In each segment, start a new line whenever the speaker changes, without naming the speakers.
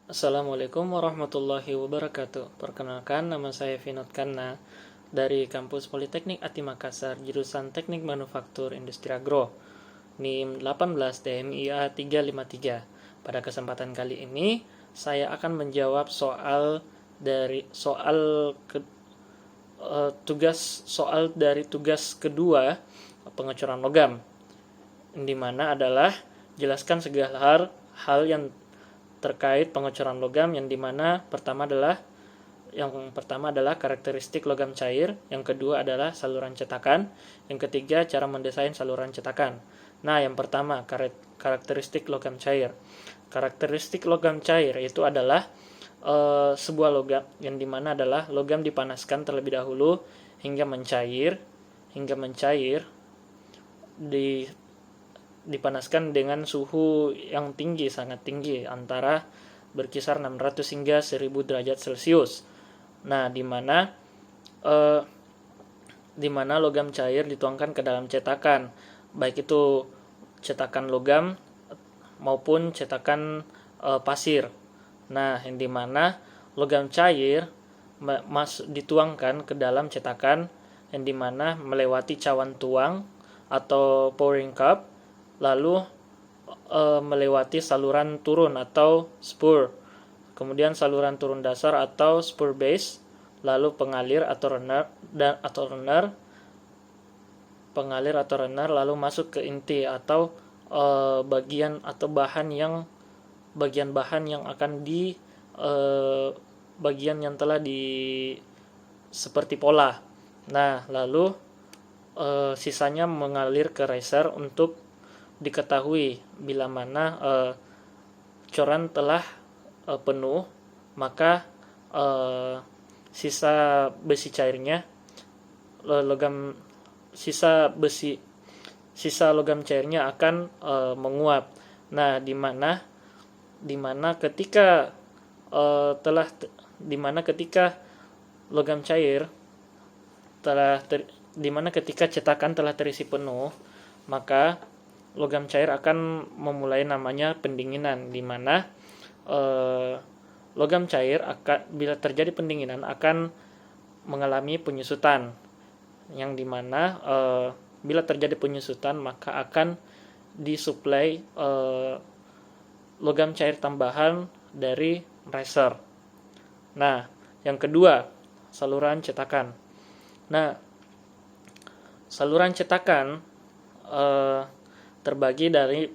Assalamualaikum warahmatullahi wabarakatuh. Perkenalkan, nama saya Vinod Kanna dari Kampus Politeknik Ati Makassar, jurusan Teknik Manufaktur Industri Agro, NIM 18 TMIA 353. Pada kesempatan kali ini, saya akan menjawab soal dari tugas kedua pengecoran logam, di mana adalah jelaskan segala hal yang terkait pengecoran logam, yang pertama adalah karakteristik logam cair, yang kedua adalah saluran cetakan, yang ketiga cara mendesain saluran cetakan. Nah, yang pertama karakteristik logam cair. Karakteristik logam cair itu adalah sebuah logam yang dimana adalah logam dipanaskan terlebih dahulu hingga mencair dipanaskan dengan suhu yang tinggi, sangat tinggi, antara berkisar 600 hingga 1000 derajat Celcius. Nah, di mana logam cair dituangkan ke dalam cetakan, baik itu cetakan logam maupun cetakan pasir. Nah, yang dimana logam cair dituangkan ke dalam cetakan, yang dimana melewati cawan tuang atau pouring cup, lalu melewati saluran turun atau spur, kemudian saluran turun dasar atau spur base, lalu pengalir atau runner, lalu masuk ke inti atau bagian bahan yang akan bagian yang telah seperti pola. Nah, lalu sisanya mengalir ke riser untuk diketahui bila mana coran telah penuh, maka sisa logam cairnya akan menguap. Nah, ketika cetakan telah terisi penuh, maka logam cair akan memulai namanya pendinginan, di mana logam cair bila terjadi pendinginan akan mengalami penyusutan, yang dimana bila terjadi penyusutan maka akan disuplai logam cair tambahan dari riser. Nah, yang kedua, saluran cetakan. Nah, saluran cetakan terbagi dari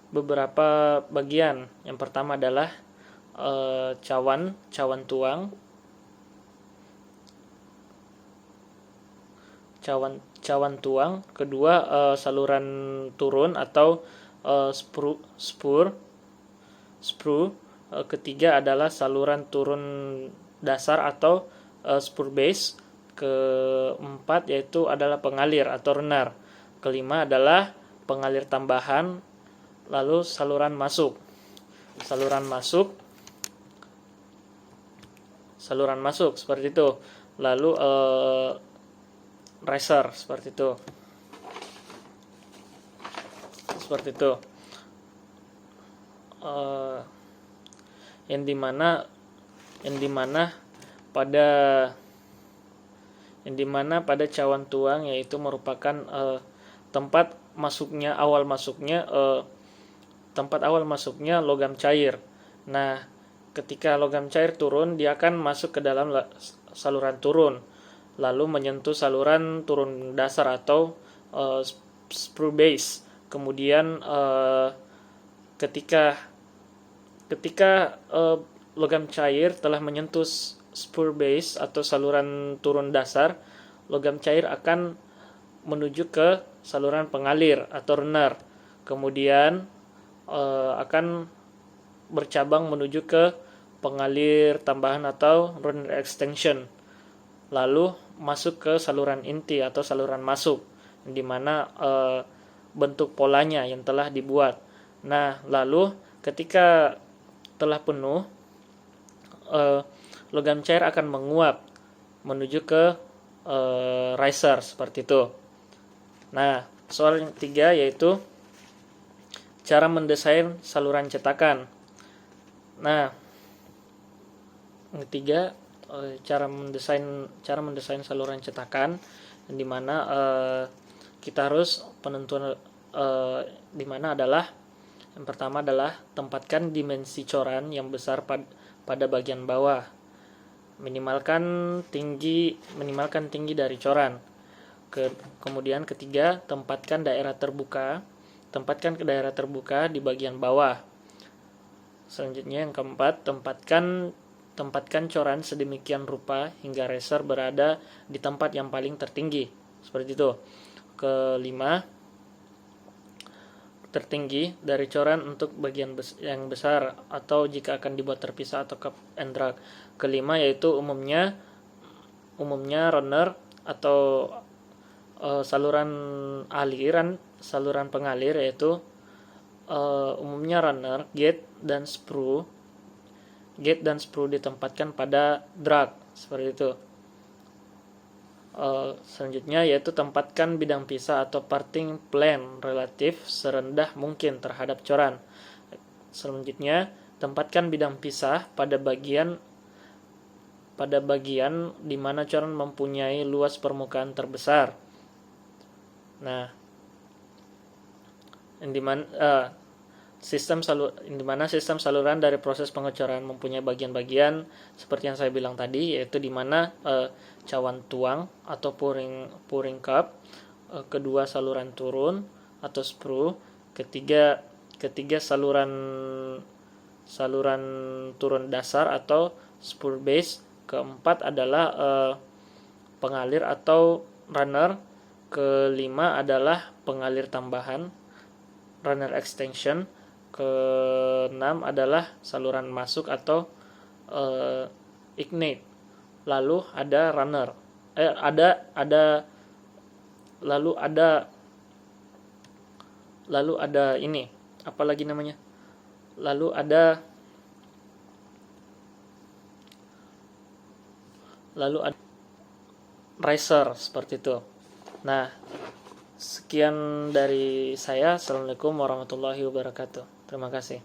beberapa bagian. Yang pertama adalah cawan tuang, kedua saluran turun atau spur, ketiga adalah saluran turun dasar atau spur base, keempat yaitu adalah pengalir atau runner, kelima adalah pengalir tambahan, lalu saluran masuk seperti itu, lalu riser seperti itu. Yang dimana pada cawan tuang yaitu merupakan tempat awal masuknya logam cair. Nah, ketika logam cair turun, dia akan masuk ke dalam saluran turun, lalu menyentuh saluran turun dasar atau spur base. Kemudian ketika logam cair telah menyentuh spur base atau saluran turun dasar, logam cair akan menuju ke saluran pengalir atau runner, kemudian akan bercabang menuju ke pengalir tambahan atau runner extension, lalu masuk ke saluran inti atau saluran masuk, di mana bentuk polanya yang telah dibuat. Nah, lalu ketika telah penuh, logam cair akan menguap menuju ke riser seperti itu. Nah, soal yang ketiga yaitu cara mendesain saluran cetakan. Nah, yang ketiga, cara mendesain saluran cetakan, di mana kita harus penentuan di mana adalah yang pertama adalah tempatkan dimensi coran yang besar pada bagian bawah. Minimalkan tinggi dari coran. Kemudian ketiga, tempatkan ke daerah terbuka di bagian bawah. Selanjutnya yang keempat, tempatkan coran sedemikian rupa hingga racer berada di tempat yang paling tertinggi. Seperti itu. Kelima, tertinggi dari coran untuk bagian yang besar atau jika akan dibuat terpisah atau cup and drag. Kelima yaitu umumnya runner atau saluran pengalir, yaitu umumnya runner, gate dan sprue ditempatkan pada drag, seperti itu. Selanjutnya yaitu tempatkan bidang pisah atau parting plane relatif serendah mungkin terhadap coran. Selanjutnya, tempatkan bidang pisah pada bagian di mana coran mempunyai luas permukaan terbesar. Nah, di mana sistem saluran dari proses pengecoran mempunyai bagian-bagian seperti yang saya bilang tadi, yaitu di mana cawan tuang atau pouring cup, kedua saluran turun atau sprue, ketiga saluran turun dasar atau spur base, keempat adalah pengalir atau runner, kelima adalah pengalir tambahan runner extension, keenam adalah saluran masuk atau ignite. Lalu ada runner. Lalu ada ini, apa lagi namanya? Lalu ada racer, seperti itu. Nah, sekian dari saya. Assalamualaikum warahmatullahi wabarakatuh. Terima kasih.